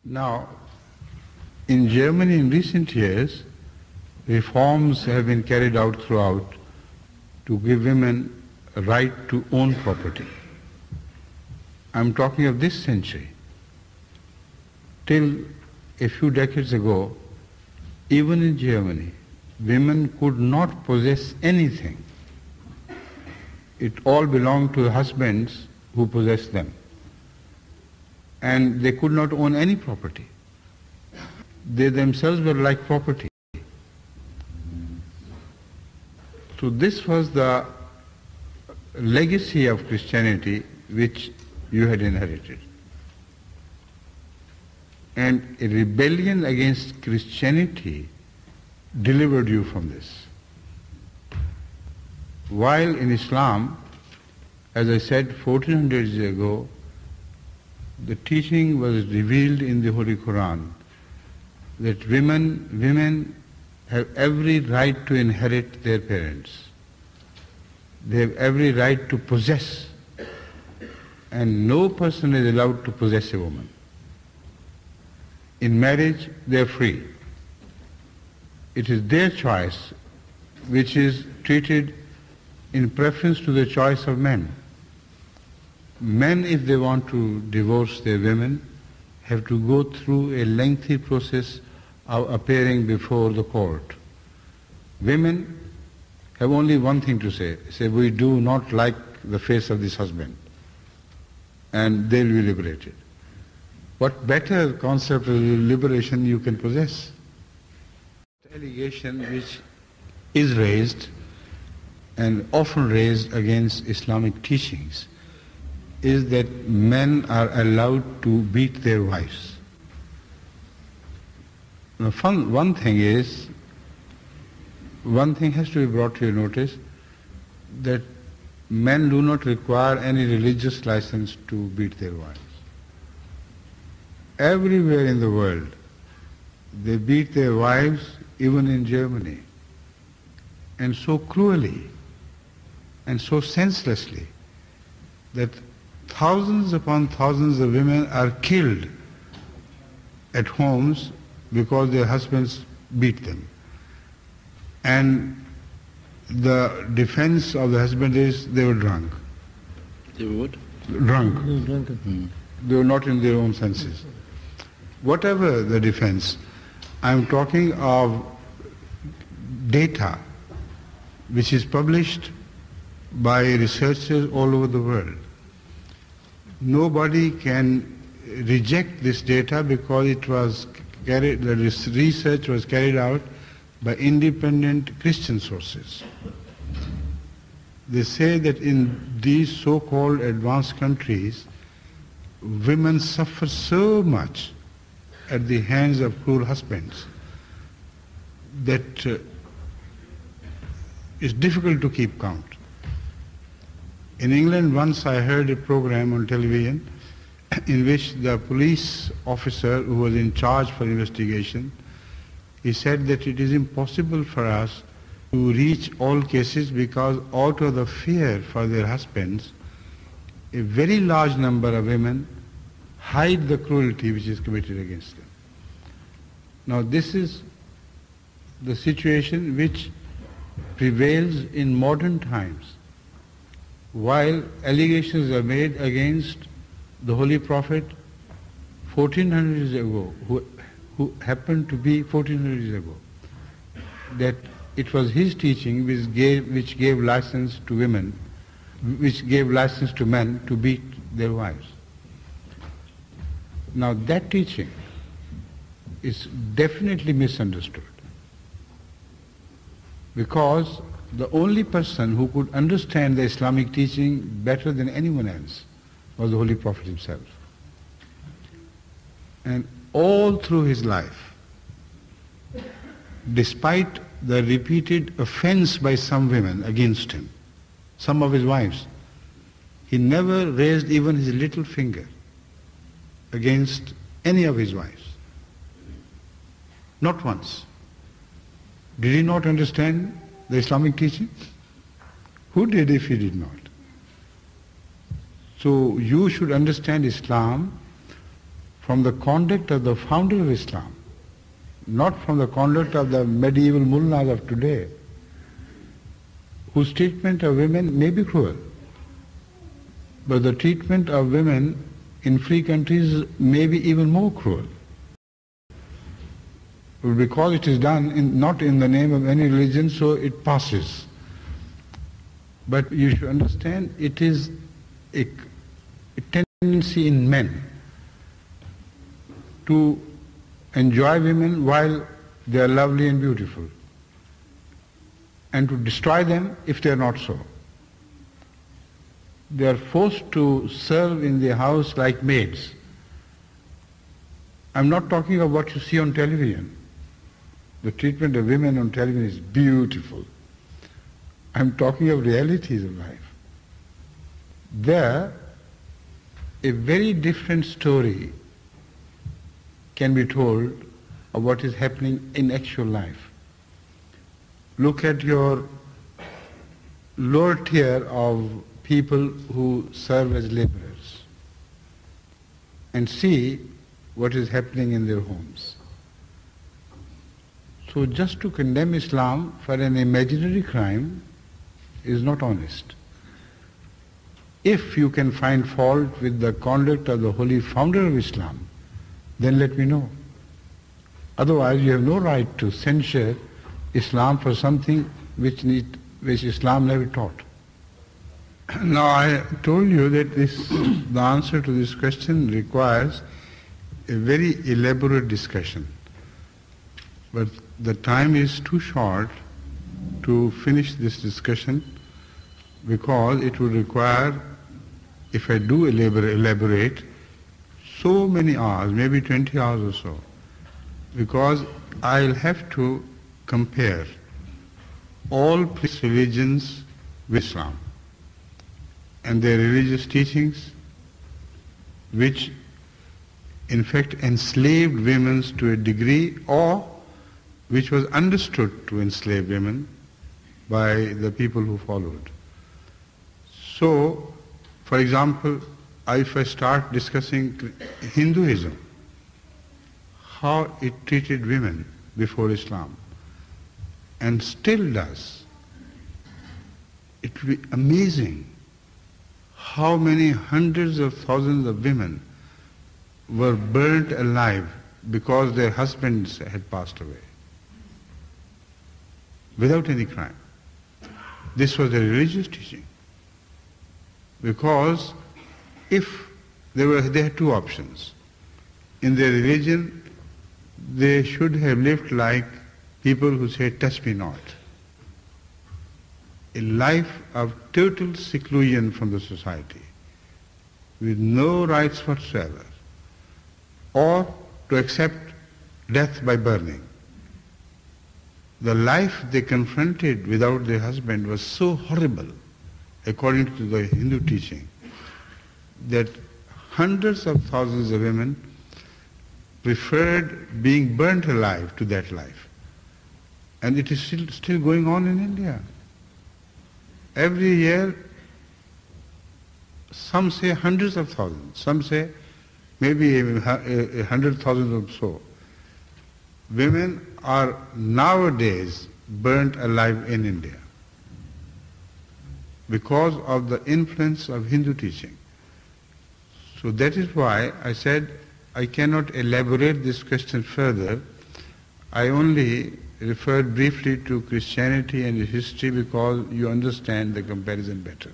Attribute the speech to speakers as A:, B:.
A: Now, in Germany in recent years, reforms have been carried out throughout to give women a right to own property. I'm talking of this century. Till a few decades ago, even in Germany, women could not possess anything. It all belonged to the husbands who possessed them. And they could not own any property. They themselves were like property. So this was the legacy of Christianity which you had inherited. And a rebellion against Christianity delivered you from this. While in Islam, as I said, 1400 years ago, the teaching was revealed in the Holy Quran that women have every right to inherit their parents. They have every right to possess, and no person is allowed to possess a woman. In marriage, they are free. It is their choice which is treated in preference to the choice of men. Men, if they want to divorce their women, have to go through a lengthy process of appearing before the court. Women have only one thing to say, we do not like the face of this husband, and they'll be liberated. What better concept of liberation you can possess? The allegation which is raised and often raised against Islamic teachings is that men are allowed to beat their wives. Now, one thing has to be brought to your notice, that men do not require any religious license to beat their wives. Everywhere in the world, they beat their wives, even in Germany, and so cruelly and so senselessly that thousands upon thousands of women are killed at homes because their husbands beat them. And the defense of the husband is they were drunk.
B: They were what?
A: Drunk.
C: They were drunken.
A: They were not in their own senses. Whatever the defense, I'm talking of data which is published by researchers all over the world. Nobody can reject this data because the research was carried out by independent Christian sources. They say that in these so-called advanced countries, women suffer so much at the hands of cruel husbands that it's difficult to keep count. In England, once I heard a program on television in which the police officer who was in charge for investigation, he said that it is impossible for us to reach all cases because out of the fear for their husbands, a very large number of women hide the cruelty which is committed against them. Now this is the situation which prevails in modern times. While allegations are made against the Holy Prophet 1400 years ago, who happened to be 1400 years ago, that it was his teaching which gave license to women, which gave license to men to beat their wives. Now that teaching is definitely misunderstood, because the only person who could understand the Islamic teaching better than anyone else was the Holy Prophet himself. And all through his life, despite the repeated offense by some women against him, some of his wives, he never raised even his little finger against any of his wives. Not once. Did he not understand the Islamic teaching? Who did if he did not? So you should understand Islam from the conduct of the founder of Islam, not from the conduct of the medieval mullahs of today, whose treatment of women may be cruel, but the treatment of women in free countries may be even more cruel. Because it is done not in the name of any religion, so it passes. But you should understand, it is a tendency in men to enjoy women while they are lovely and beautiful, and to destroy them if they are not so. They are forced to serve in the house like maids. I'm not talking of what you see on television. The treatment of women on television is beautiful. I'm talking of realities of life. There, a very different story can be told of what is happening in actual life. Look at your lower tier of people who serve as laborers and see what is happening in their homes. So just to condemn Islam for an imaginary crime is not honest. If you can find fault with the conduct of the holy founder of Islam, then let me know. Otherwise you have no right to censure Islam for something which Islam never taught. Now I told you that the answer to this question requires a very elaborate discussion. But the time is too short to finish this discussion, because it would require, if I do elaborate, so many hours, maybe 20 hours or so, because I'll have to compare all religions with Islam and their religious teachings, which in fact enslaved women to a degree, or which was understood to enslave women by the people who followed. So, for example, if I start discussing Hinduism, how it treated women before Islam, and still does, it will be amazing how many hundreds of thousands of women were burnt alive because their husbands had passed away, without any crime. This was a religious teaching. Because if they had two options. In their religion, they should have lived like people who say, touch me not. A life of total seclusion from the society, with no rights whatsoever, or to accept death by burning. The life they confronted without their husband was so horrible, according to the Hindu teaching, that hundreds of thousands of women preferred being burnt alive to that life. And it is still going on in India. Every year, some say hundreds of thousands, some say maybe 100,000 or so. Women are nowadays burnt alive in India because of the influence of Hindu teaching. So that is why I said I cannot elaborate this question further. I only referred briefly to Christianity and its history because you understand the comparison better.